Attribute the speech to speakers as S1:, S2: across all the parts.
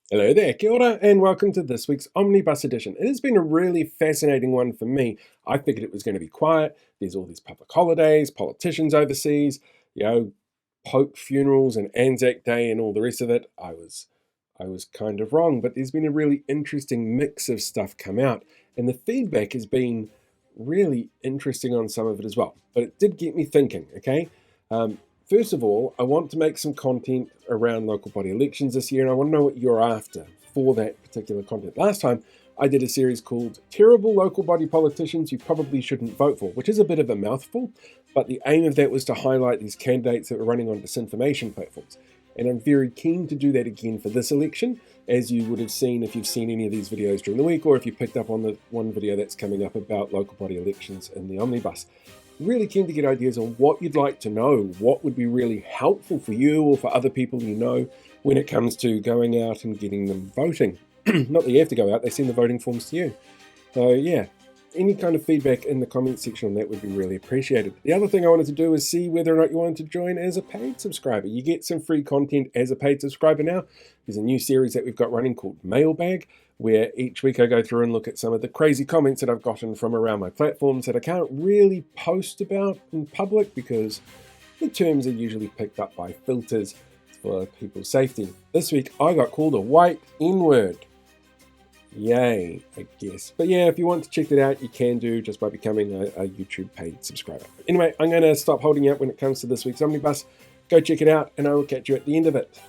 S1: Hello there, kia ora, and welcome to this week's Omnibus edition. It has been a really fascinating one for me. I figured it was going to be quiet. There's all these public holidays, politicians overseas, Pope funerals and Anzac Day and all the rest of it. I was kind of wrong, but there's been a really interesting mix of stuff come out, and the feedback has been really interesting on some of it as well. But it did get me thinking, okay? Um, First of all, I want to make some content around local body elections this year, and I want to know what you're after for that particular content. Last time, I did a series called Terrible Local Body Politicians You Probably Shouldn't Vote For, which is a bit of a mouthful, but the aim of that was to highlight these candidates that were running on disinformation platforms. And I'm very keen to do that again for this election, as you would have seen if you've seen any of these videos during the week, or if you picked up on the one video that's coming up about local body elections in the Omnibus. Really keen to get ideas on what you'd like to know, what would be really helpful for you or for other people you know when it comes to going out and getting them voting. Not that you have to go out, they send the voting forms to you. So yeah, any kind of feedback in the comment section on that would be really appreciated. The other thing I wanted to do is see whether or not you wanted to join as a paid subscriber. You get some free content as a paid subscriber now. There's a new series that we've got running called Mailbag, where each week I go through and look at some of the crazy comments that I've gotten from around my platforms that I can't really post about in public because the terms are usually picked up by filters for people's safety. This week I got called a white N-word. Yay, I guess. But yeah, if you want to check that out, you can do just by becoming a YouTube paid subscriber. Anyway, I'm going to stop holding you up when it comes to this week's Omnibus. Go check it out, and I will catch you at the end of it.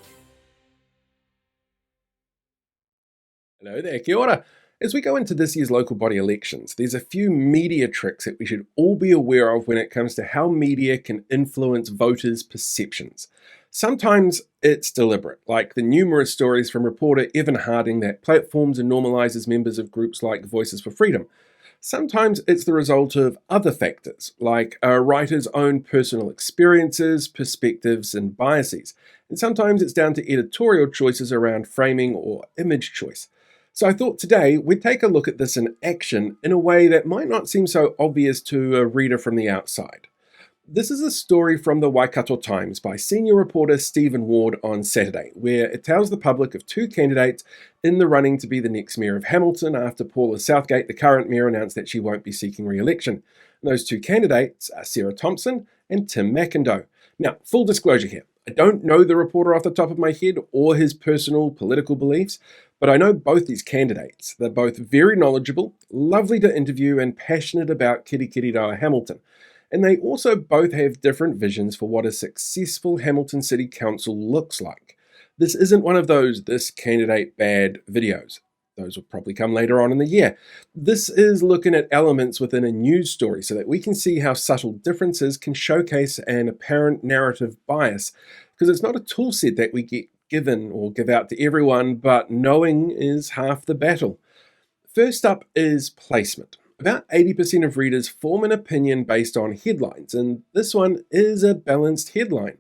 S1: Hello there, kia ora. As we go into this year's local body elections, there's a few media tricks that we should all be aware of when it comes to how media can influence voters' perceptions. Sometimes it's deliberate, like the numerous stories from reporter Evan Harding that platforms and normalizes members of groups like Voices for Freedom. Sometimes it's the result of other factors, like a writer's own personal experiences, perspectives, and biases. And sometimes it's down to editorial choices around framing or image choice. So I thought today we'd take a look at this in action in a way that might not seem so obvious to a reader from the outside. This is a story from the Waikato Times by senior reporter Stephen Ward on Saturday, where it tells the public of two candidates in the running to be the next mayor of Hamilton after Paula Southgate, the current mayor, announced that she won't be seeking re-election. And those two candidates are Sarah Thompson and Tim McIndoe. Now, full disclosure here, I don't know the reporter off the top of my head or his personal political beliefs, but I know both these candidates. They're both very knowledgeable, lovely to interview, and passionate about Kirikiriroa Hamilton. And they also both have different visions for what a successful Hamilton City Council looks like. This isn't one of those "this candidate bad" videos. Those will probably come later on in the year. This is looking at elements within a news story so that we can see how subtle differences can showcase an apparent narrative bias, because it's not a tool set that we get given or give out to everyone, but knowing is half the battle. First up is placement. About 80% of readers form an opinion based on headlines, and this one is a balanced headline.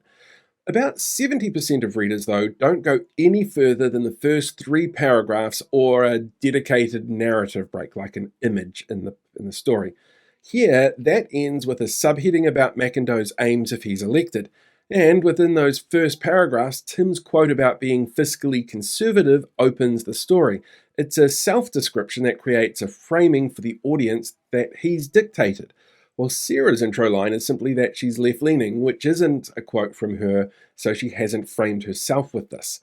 S1: About 70% of readers, though, don't go any further than the first three paragraphs or a dedicated narrative break, like an image in the story. Here, that ends with a subheading about McIndoe's aims if he's elected. And within those first paragraphs, Tim's quote about being fiscally conservative opens the story. It's a self-description that creates a framing for the audience that he's dictated. While Sarah's intro line is simply that she's left-leaning, which isn't a quote from her, so she hasn't framed herself with this.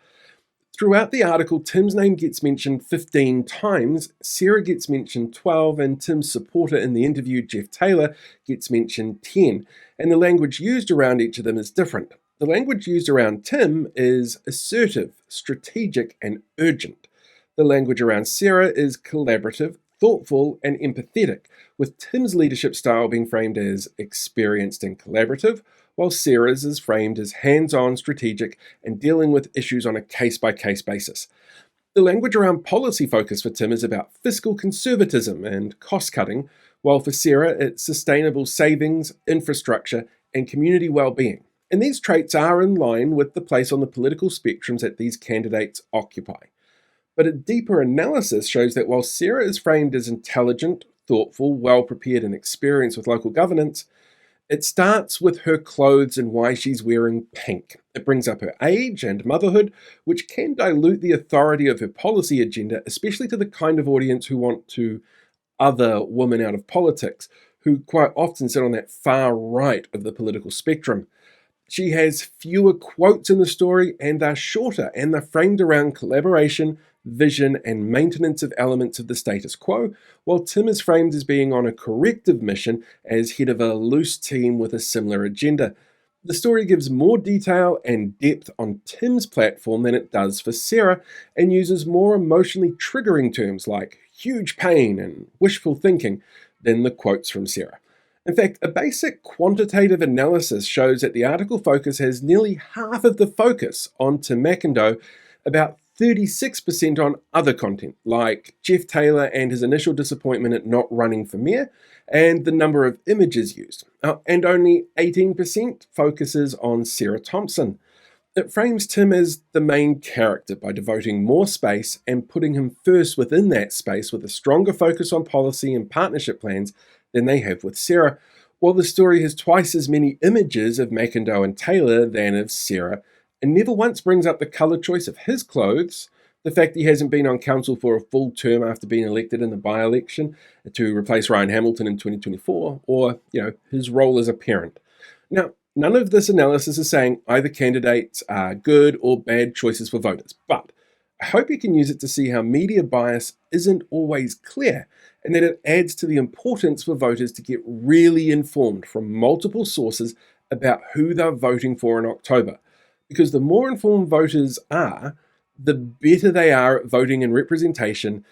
S1: Throughout the article, Tim's name gets mentioned 15 times, Sarah gets mentioned 12, and Tim's supporter in the interview, Jeff Taylor, gets mentioned 10. And the language used around each of them is different. The language used around Tim is assertive, strategic, and urgent. The language around Sarah is collaborative, thoughtful, and empathetic, with Tim's leadership style being framed as experienced and collaborative, while Sarah's is framed as hands-on, strategic, and dealing with issues on a case-by-case basis. The language around policy focus for Tim is about fiscal conservatism and cost-cutting, while for Sarah it's sustainable savings, infrastructure, and community well-being. And these traits are in line with the place on the political spectrums that these candidates occupy. But a deeper analysis shows that while Sarah is framed as intelligent, thoughtful, well-prepared, and experienced with local governance, It starts with her clothes and why she's wearing pink. It brings up her age and motherhood, which can dilute the authority of her policy agenda, especially to the kind of audience who want to other women out of politics, who quite often sit on that far right of the political spectrum. She has fewer quotes in the story and they're shorter and they're framed around collaboration, vision, and maintenance of elements of the status quo, while Tim is framed as being on a corrective mission as head of a loose team with a similar agenda. The story gives more detail and depth on Tim's platform than it does for Sarah, and uses more emotionally triggering terms like huge pain and wishful thinking than the quotes from Sarah. In fact, a basic quantitative analysis shows that the article focus has nearly half of the focus on Tim McIndoe, about 36% on other content, like Jeff Taylor and his initial disappointment at not running for mayor, and the number of images used. And only 18% focuses on Sarah Thompson. It frames Tim as the main character by devoting more space and putting him first within that space with a stronger focus on policy and partnership plans than they have with Sarah, while the story has twice as many images of McIndoe and Taylor than of Sarah, and never once brings up the colour choice of his clothes, the fact he hasn't been on council for a full term after being elected in the by-election to replace Ryan Hamilton in 2024, or, his role as a parent. Now, none of this analysis is saying either candidates are good or bad choices for voters, but I hope you can use it to see how media bias isn't always clear, and that it adds to the importance for voters to get really informed from multiple sources about who they're voting for in October. Because the more informed voters are, the better they are at voting in representation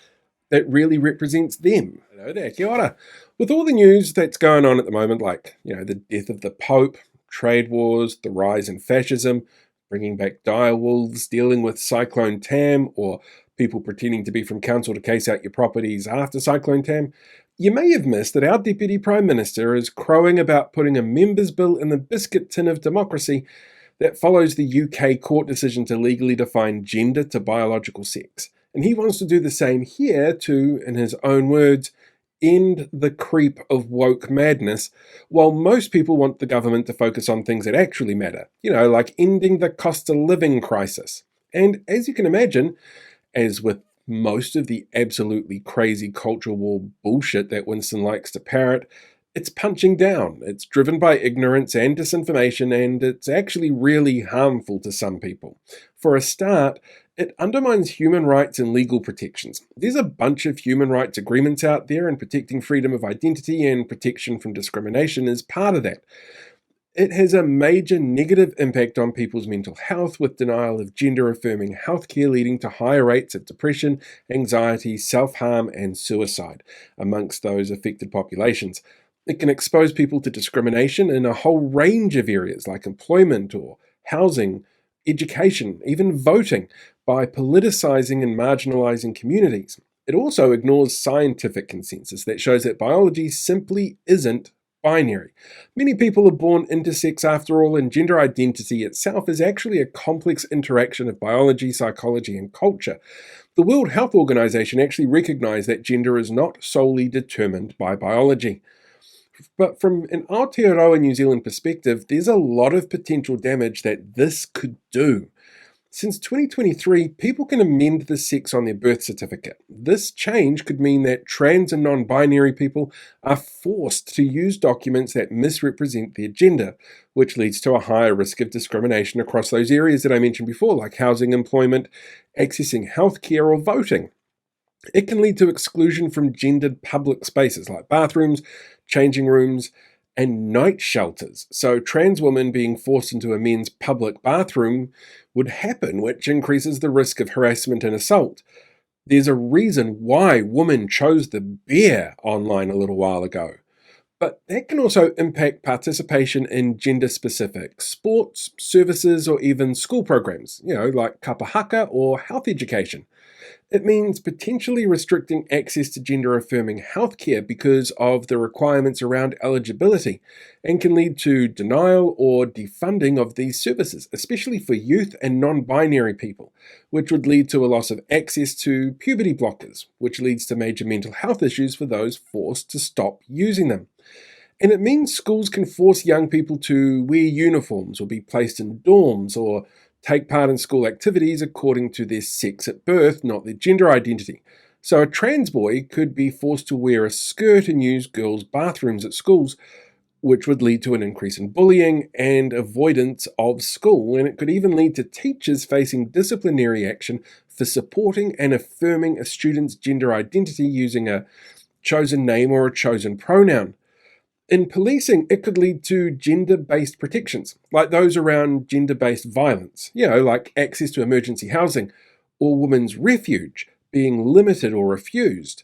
S1: that really represents them. Hello there, kia ora. With all the news that's going on at the moment, like, the death of the Pope, trade wars, the rise in fascism, bringing back direwolves, dealing with Cyclone Tam, or people pretending to be from council to case out your properties after Cyclone Tam, you may have missed that our Deputy Prime Minister is crowing about putting a members' bill in the biscuit tin of democracy that follows the UK court decision to legally define gender to biological sex. And he wants to do the same here to, in his own words, end the creep of woke madness, while most people want the government to focus on things that actually matter, like ending the cost of living crisis. And as you can imagine, as with most of the absolutely crazy culture war bullshit that Winston likes to parrot, it's punching down. It's driven by ignorance and disinformation, and it's actually really harmful to some people. For a start, it undermines human rights and legal protections. There's a bunch of human rights agreements out there, and protecting freedom of identity and protection from discrimination is part of that. It has a major negative impact on people's mental health, with denial of gender-affirming healthcare leading to higher rates of depression, anxiety, self-harm, and suicide amongst those affected populations. It can expose people to discrimination in a whole range of areas like employment or housing, education, even voting, by politicizing and marginalizing communities. It also ignores scientific consensus that shows that biology simply isn't binary. Many people are born intersex after all, and gender identity itself is actually a complex interaction of biology, psychology, and culture. The World Health Organization actually recognized that gender is not solely determined by biology. But from an Aotearoa New Zealand perspective, there's a lot of potential damage that this could do. Since 2023, people can amend the sex on their birth certificate. This change could mean that trans and non-binary people are forced to use documents that misrepresent their gender, which leads to a higher risk of discrimination across those areas that I mentioned before, like housing, employment, accessing healthcare, or voting. It can lead to exclusion from gendered public spaces like bathrooms, changing rooms, and night shelters. So trans women being forced into a men's public bathroom would happen, which increases the risk of harassment and assault. There's a reason why women chose the bear online a little while ago. But that can also impact participation in gender-specific sports, services, or even school programs, like kapahaka or health education. It means potentially restricting access to gender-affirming healthcare because of the requirements around eligibility, and can lead to denial or defunding of these services, especially for youth and non-binary people, which would lead to a loss of access to puberty blockers, which leads to major mental health issues for those forced to stop using them. And it means schools can force young people to wear uniforms or be placed in dorms or take part in school activities according to their sex at birth, not their gender identity. So a trans boy could be forced to wear a skirt and use girls' bathrooms at schools, which would lead to an increase in bullying and avoidance of school. And it could even lead to teachers facing disciplinary action for supporting and affirming a student's gender identity using a chosen name or a chosen pronoun. In policing, it could lead to gender-based protections, like those around gender-based violence, like access to emergency housing or women's refuge being limited or refused.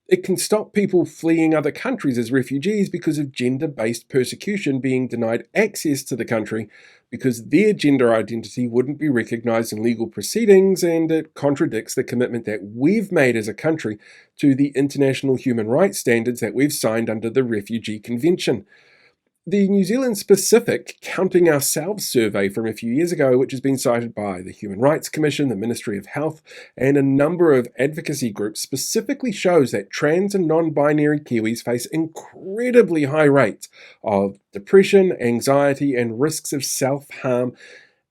S1: It can stop people fleeing other countries as refugees because of gender-based persecution being denied access to the country because their gender identity wouldn't be recognized in legal proceedings, and it contradicts the commitment that we've made as a country to the international human rights standards that we've signed under the Refugee Convention. The New Zealand specific Counting Ourselves survey from a few years ago, which has been cited by the Human Rights Commission, the Ministry of Health, and a number of advocacy groups, specifically shows that trans and non-binary Kiwis face incredibly high rates of depression, anxiety, and risks of self-harm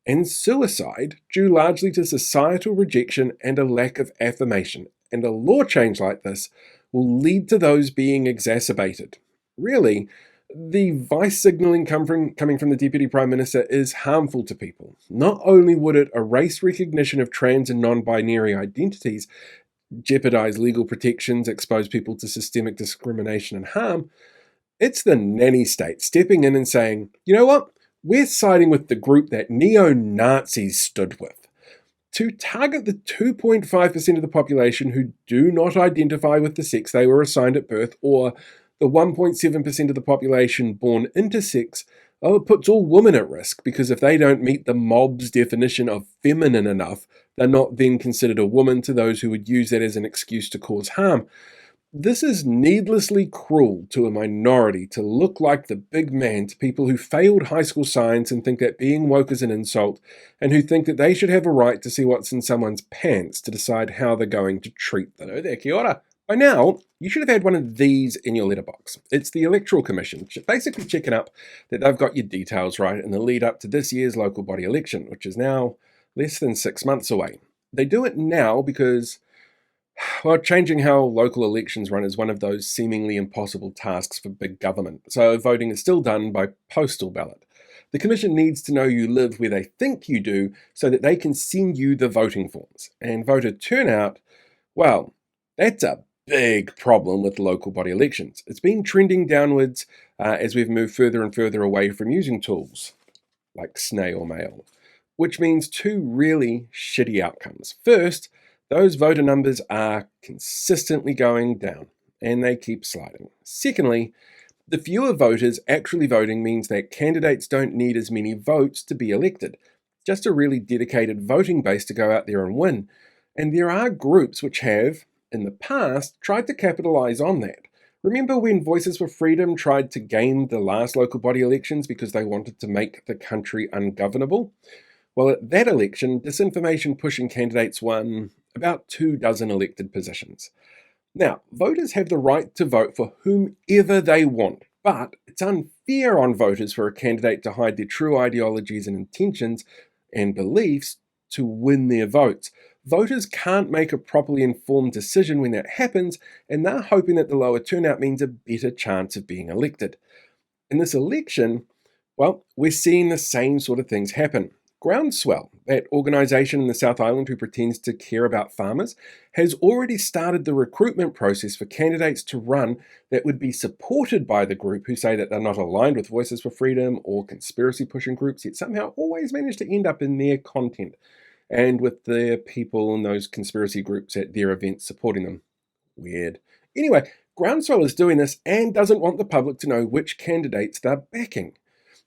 S1: and suicide due largely to societal rejection and a lack of affirmation. And a law change like this will lead to those being exacerbated. Really, the vice signalling coming from the Deputy Prime Minister is harmful to people. Not only would it erase recognition of trans and non-binary identities, jeopardize legal protections, expose people to systemic discrimination and harm, it's the nanny state stepping in and saying, you know what? We're siding with the group that neo-Nazis stood with. To target the 2.5% of the population who do not identify with the sex they were assigned at birth, or the 1.7% of the population born intersex, it puts all women at risk, because if they don't meet the mob's definition of feminine enough, they're not then considered a woman to those who would use that as an excuse to cause harm. This is needlessly cruel to a minority to look like the big man to people who failed high school science and think that being woke is an insult, and who think that they should have a right to see what's in someone's pants to decide how they're going to treat them. Hello there, kia ora. By now, you should have had one of these in your letterbox. It's the Electoral Commission, basically checking up that they've got your details right in the lead up to this year's local body election, which is now less than 6 months away. They do it now because, well, changing how local elections run is one of those seemingly impossible tasks for big government, so voting is still done by postal ballot. The Commission needs to know you live where they think you do so that they can send you the voting forms. And voter turnout, well, that's a big problem with local body elections. It's been trending downwards as we've moved further and further away from using tools like snail mail, which means two really shitty outcomes. First, those voter numbers are consistently going down, and they keep sliding. Secondly, the fewer voters actually voting means that candidates don't need as many votes to be elected, just a really dedicated voting base to go out there and win. And there are groups which have, in the past, tried to capitalize on that. Remember when Voices for Freedom tried to game the last local body elections because they wanted to make the country ungovernable? Well, at that election, disinformation-pushing candidates won about 24 elected positions. Now, voters have the right to vote for whomever they want, but it's unfair on voters for a candidate to hide their true ideologies and intentions and beliefs to win their votes. Voters can't make a properly informed decision when that happens, and they're hoping that the lower turnout means a better chance of being elected. In this election, well, we're seeing the same sort of things happen. Groundswell, that organisation in the South Island who pretends to care about farmers, has already started the recruitment process for candidates to run that would be supported by the group who say that they're not aligned with Voices for Freedom or conspiracy-pushing groups, yet somehow always manage to end up in their content and with the people in those conspiracy groups at their events supporting them. Weird. Anyway, Groundswell is doing this and doesn't want the public to know which candidates they're backing.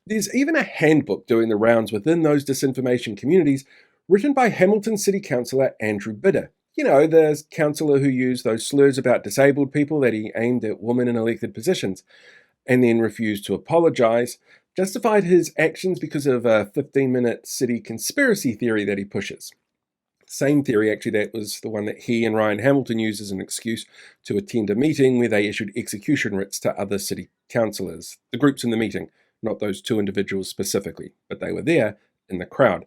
S1: There's even a handbook doing the rounds within those disinformation communities, written by Hamilton City Councillor Andrew Bidder. You know, the councillor who used those slurs about disabled people that he aimed at women in elected positions, and then refused to apologise, justified his actions because of a 15-minute city conspiracy theory that he pushes. Same theory, actually, that was the one that he and Ryan Hamilton used as an excuse to attend a meeting where they issued execution writs to other city councillors. The groups in the meeting, not those two individuals specifically, but they were there in the crowd.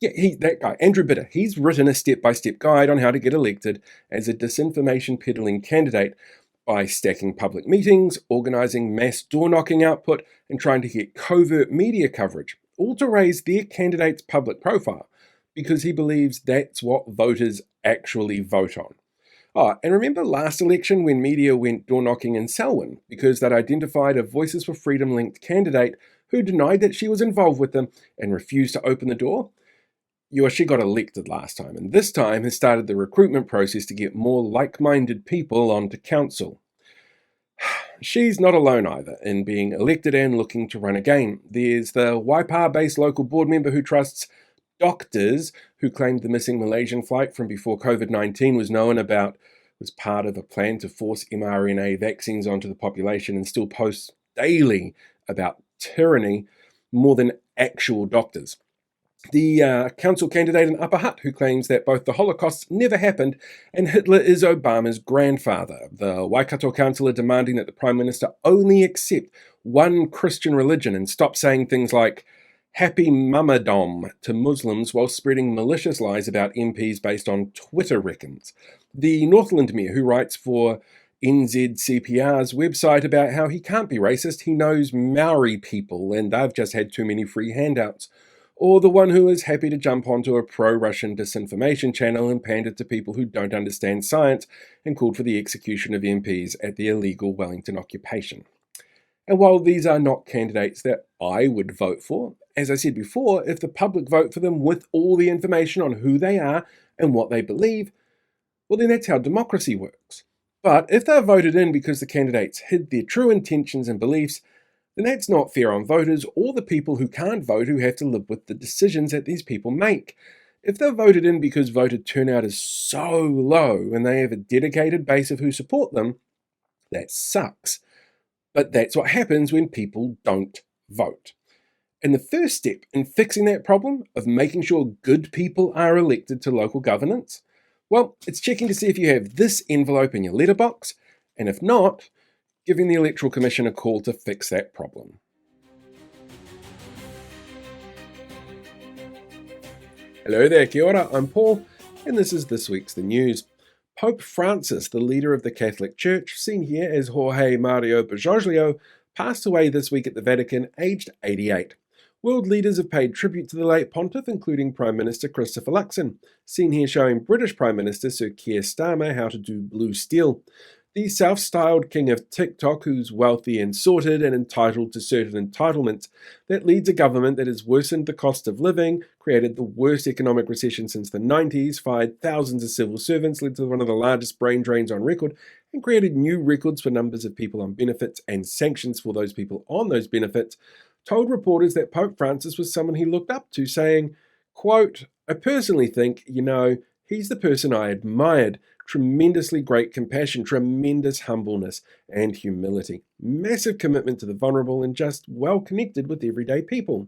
S1: Yeah, that guy, Andrew Bitter, he's written a step-by-step guide on how to get elected as a disinformation peddling candidate by stacking public meetings, organising mass door-knocking output, and trying to get covert media coverage, all to raise their candidate's public profile, because he believes that's what voters actually vote on. Oh, and remember last election when media went door-knocking in Selwyn because they'd identified a Voices for Freedom-linked candidate who denied that she was involved with them and refused to open the door? She got elected last time, and this time has started the recruitment process to get more like-minded people onto council. She's not alone either in being elected and looking to run again. There's the Waipa-based local board member who trusts doctors who claimed the missing Malaysian flight from before COVID-19 was known about was part of a plan to force mRNA vaccines onto the population, and still posts daily about tyranny more than actual doctors. The council candidate in Upper Hutt who claims that both the Holocaust never happened and Hitler is Obama's grandfather. The Waikato councillor demanding that the Prime Minister only accept one Christian religion and stop saying things like happy Mamadom to Muslims while spreading malicious lies about MPs based on Twitter reckons. The Northland Mayor who writes for NZCPR's website about how he can't be racist, he knows Maori people and they've just had too many free handouts. Or the one who is happy to jump onto a pro-Russian disinformation channel and pander to people who don't understand science and called for the execution of MPs at the illegal Wellington occupation. And while these are not candidates that I would vote for, as I said before, if the public vote for them with all the information on who they are and what they believe, well then that's how democracy works. But if they're voted in because the candidates hid their true intentions and beliefs, then that's not fair on voters or the people who can't vote who have to live with the decisions that these people make. If they're voted in because voter turnout is so low and they have a dedicated base of who support them, that sucks. But that's what happens when people don't vote. And the first step in fixing that problem of making sure good people are elected to local governance, well, it's checking to see if you have this envelope in your letterbox, and if not, giving the Electoral Commission a call to fix that problem. Hello there, kia ora, I'm Paul, and this is this week's The News. Pope Francis, the leader of the Catholic Church, seen here as Jorge Mario Bergoglio, passed away this week at the Vatican, aged 88. World leaders have paid tribute to the late pontiff, including Prime Minister Christopher Luxon, seen here showing British Prime Minister Sir Keir Starmer how to do blue steel. The self-styled king of TikTok, who's wealthy and sorted and entitled to certain entitlements, that leads a government that has worsened the cost of living, created the worst economic recession since the 90s, fired thousands of civil servants, led to one of the largest brain drains on record, and created new records for numbers of people on benefits and sanctions for those people on those benefits, told reporters that Pope Francis was someone he looked up to, saying, quote, "I personally think, he's the person I admired. Tremendously great compassion, tremendous humbleness and humility, massive commitment to the vulnerable, and just well connected with everyday people."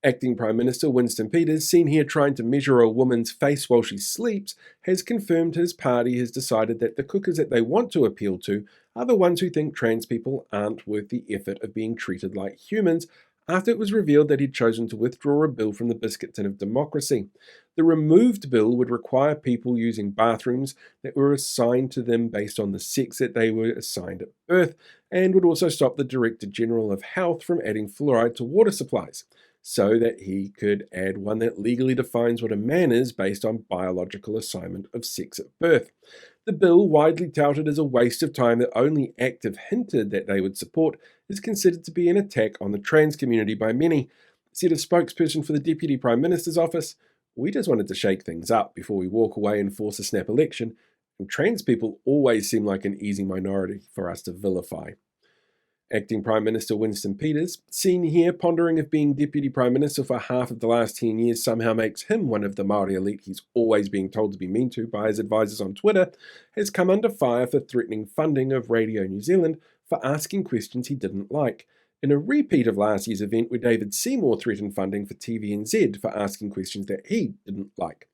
S1: Acting Prime Minister Winston Peters, seen here trying to measure a woman's face while she sleeps, has confirmed his party has decided that the cookers that they want to appeal to are the ones who think trans people aren't worth the effort of being treated like humans, after it was revealed that he'd chosen to withdraw a bill from the biscuit tin of democracy. The removed bill would require people using bathrooms that were assigned to them based on the sex that they were assigned at birth, and would also stop the Director General of Health from adding fluoride to water supplies, so that he could add one that legally defines what a man is based on biological assignment of sex at birth. The bill, widely touted as a waste of time that only ACT hinted that they would support, is considered to be an attack on the trans community by many. Said a spokesperson for the Deputy Prime Minister's office, "We just wanted to shake things up before we walk away and force a snap election, and trans people always seem like an easy minority for us to vilify." Acting Prime Minister Winston Peters, seen here pondering if being Deputy Prime Minister for half of the last 10 years somehow makes him one of the Māori elite he's always being told to be mean to by his advisors on Twitter, has come under fire for threatening funding of Radio New Zealand for asking questions he didn't like, in a repeat of last year's event where David Seymour threatened funding for TVNZ for asking questions that he didn't like.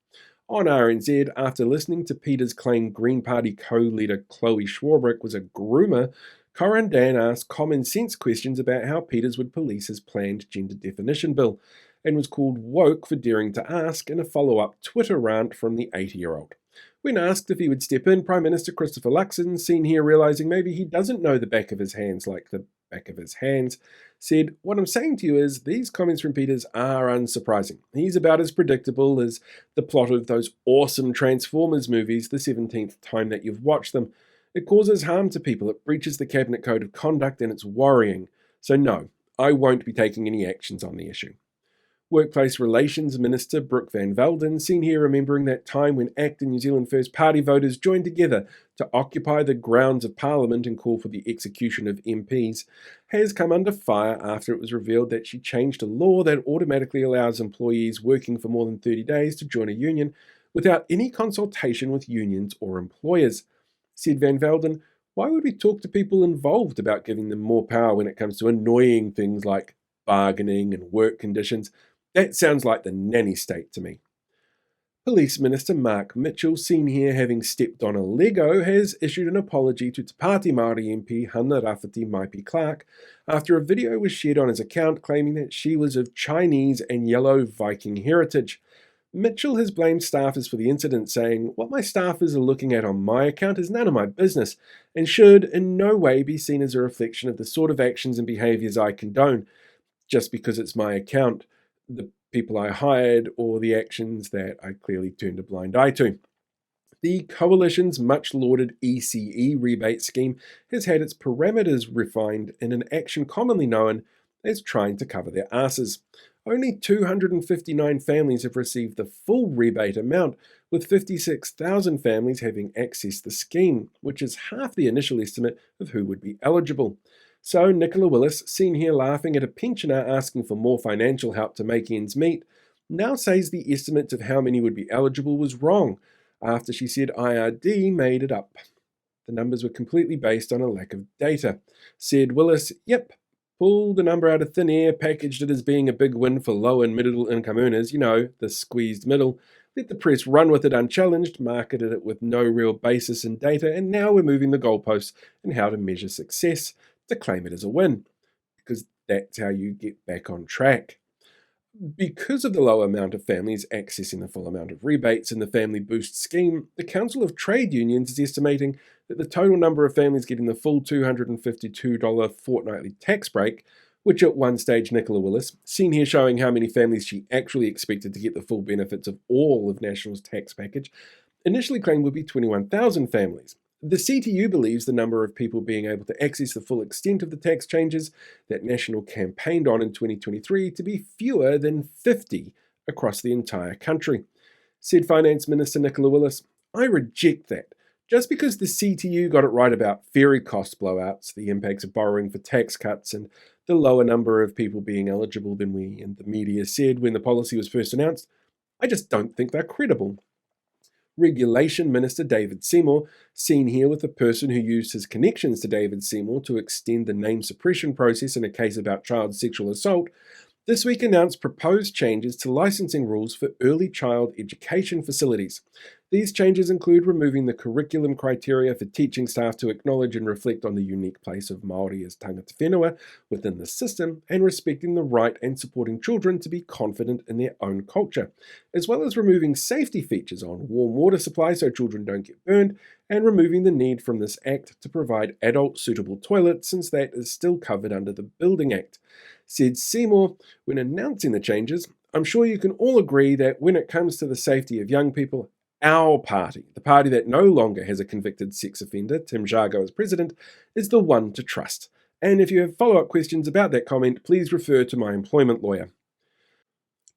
S1: On RNZ, after listening to Peter's claim Green Party co-leader Chloe Schwarbrick was a groomer, Coran Dan asked common sense questions about how Peters would police his planned gender definition bill, and was called woke for daring to ask in a follow-up Twitter rant from the 80-year-old. When asked if he would step in, Prime Minister Christopher Luxon, seen here realising maybe he doesn't know the back of his hands like the back of his hands, said, "What I'm saying to you is these comments from Peters are unsurprising. He's about as predictable as the plot of those awesome Transformers movies the 17th time that you've watched them. It causes harm to people, it breaches the Cabinet Code of Conduct, and it's worrying. So no, I won't be taking any actions on the issue." Workplace Relations Minister Brooke Van Velden, seen here remembering that time when ACT and New Zealand First Party voters joined together to occupy the grounds of Parliament and call for the execution of MPs, has come under fire after it was revealed that she changed a law that automatically allows employees working for more than 30 days to join a union without any consultation with unions or employers. Said Van Velden, "Why would we talk to people involved about giving them more power when it comes to annoying things like bargaining and work conditions? That sounds like the nanny state to me." Police Minister Mark Mitchell, seen here having stepped on a Lego, has issued an apology to Te Pāti Māori MP Hana Rafiti Maipi Clark after a video was shared on his account claiming that she was of Chinese and yellow Viking heritage. Mitchell has blamed staffers for the incident, saying, "What my staffers are looking at on my account is none of my business and should in no way be seen as a reflection of the sort of actions and behaviours I condone, just because it's my account, the people I hired, or the actions that I clearly turned a blind eye to." The Coalition's much lauded ECE rebate scheme has had its parameters refined in an action commonly known as trying to cover their asses. Only 259 families have received the full rebate amount, with 56,000 families having accessed the scheme, which is half the initial estimate of who would be eligible. So Nicola Willis, seen here laughing at a pensioner asking for more financial help to make ends meet, now says the estimate of how many would be eligible was wrong, after she said IRD made it up. The numbers were completely based on a lack of data. Said Willis, "Yep, pulled the number out of thin air, packaged it as being a big win for low and middle income earners, the squeezed middle, let the press run with it unchallenged, marketed it with no real basis in data, and now we're moving the goalposts in how to measure success to claim it as a win, because that's how you get back on track." Because of the low amount of families accessing the full amount of rebates in the Family Boost scheme, the Council of Trade Unions is estimating that the total number of families getting the full $252 fortnightly tax break, which at one stage Nicola Willis, seen here showing how many families she actually expected to get the full benefits of all of National's tax package, initially claimed would be 21,000 families. The CTU believes the number of people being able to access the full extent of the tax changes that National campaigned on in 2023 to be fewer than 50 across the entire country. Said Finance Minister Nicola Willis, "I reject that. Just because the CTU got it right about ferry cost blowouts, the impacts of borrowing for tax cuts, and the lower number of people being eligible than we and the media said when the policy was first announced, I just don't think they're credible." Regulation Minister David Seymour, seen here with the person who used his connections to David Seymour to extend the name suppression process in a case about child sexual assault, this week announced proposed changes to licensing rules for early child education facilities. These changes include removing the curriculum criteria for teaching staff to acknowledge and reflect on the unique place of Māori as tangata whenua within the system, and respecting the right and supporting children to be confident in their own culture, as well as removing safety features on warm water supply so children don't get burned, and removing the need from this Act to provide adult suitable toilets, since that is still covered under the Building Act. Said Seymour, when announcing the changes, "I'm sure you can all agree that when it comes to the safety of young people, our party, the party that no longer has a convicted sex offender, Tim Jargo as president, is the one to trust. And if you have follow-up questions about that comment, please refer to my employment lawyer."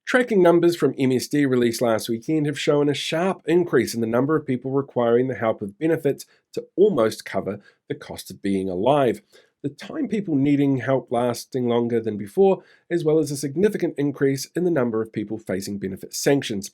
S1: Tracking numbers from MSD released last weekend have shown a sharp increase in the number of people requiring the help of benefits to almost cover the cost of being alive, the time people needing help lasting longer than before, as well as a significant increase in the number of people facing benefit sanctions.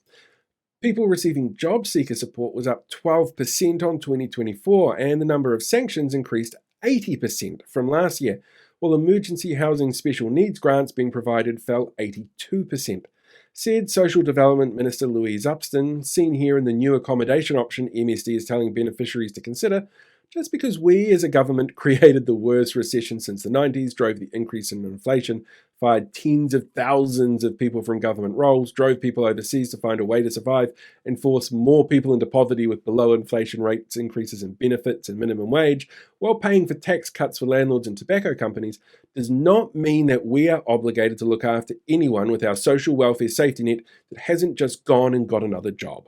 S1: People receiving job seeker support was up 12% on 2024, and the number of sanctions increased 80% from last year, while emergency housing special needs grants being provided fell 82%. Said Social Development Minister Louise Upston, seen here in the new accommodation option MSD is telling beneficiaries to consider. Just because we as a government created the worst recession since the 90s, drove the increase in inflation, fired tens of thousands of people from government roles, drove people overseas to find a way to survive, and forced more people into poverty with below inflation rates increases in benefits and minimum wage, while paying for tax cuts for landlords and tobacco companies, does not mean that we are obligated to look after anyone with our social welfare safety net that hasn't just gone and got another job.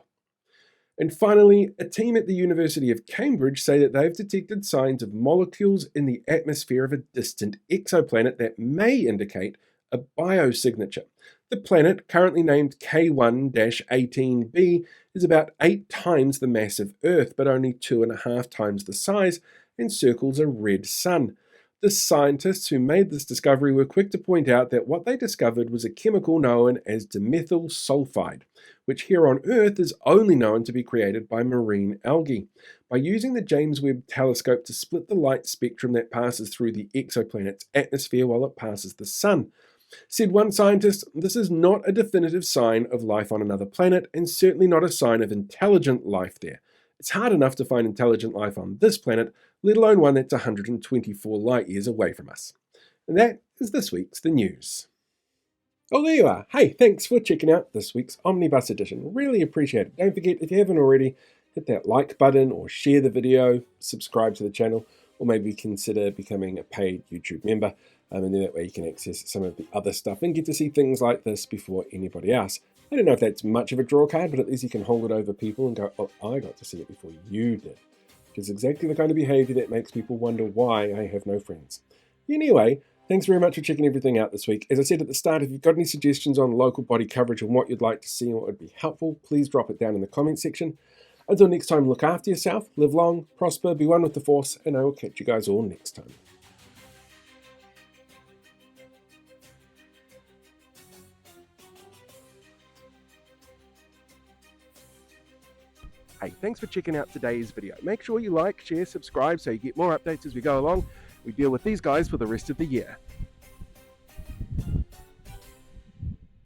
S1: And finally, a team at the University of Cambridge say that they've detected signs of molecules in the atmosphere of a distant exoplanet that may indicate a biosignature. The planet, currently named K1-18b, is about 8 times the mass of Earth, but only 2.5 times the size, and circles a red sun. The scientists who made this discovery were quick to point out that what they discovered was a chemical known as dimethyl sulfide, which here on Earth is only known to be created by marine algae. By using the James Webb Telescope to split the light spectrum that passes through the exoplanet's atmosphere while it passes the sun. Said one scientist, this is not a definitive sign of life on another planet, and certainly not a sign of intelligent life there. It's hard enough to find intelligent life on this planet, let alone one that's 124 light years away from us. And that is this week's The News. Oh, there you are. Hey, thanks for checking out this week's Omnibus edition. Really appreciate it. Don't forget, if you haven't already, hit that like button or share the video, subscribe to the channel, or maybe consider becoming a paid YouTube member. And then that way you can access some of the other stuff and get to see things like this before anybody else. I don't know if that's much of a draw card, but at least you can hold it over people and go, oh, I got to see it before you did. Which is exactly the kind of behavior that makes people wonder why I have no friends. Anyway, thanks very much for checking everything out this week. As I said at the start, if you've got any suggestions on local body coverage and what you'd like to see and what would be helpful, please drop it down in the comment section. Until next time, look after yourself, live long, prosper, be one with the force, and I will catch you guys all next time. Hey, thanks for checking out today's video. Make sure you like, share, subscribe so you get more updates as we go along. We deal with these guys for the rest of the year.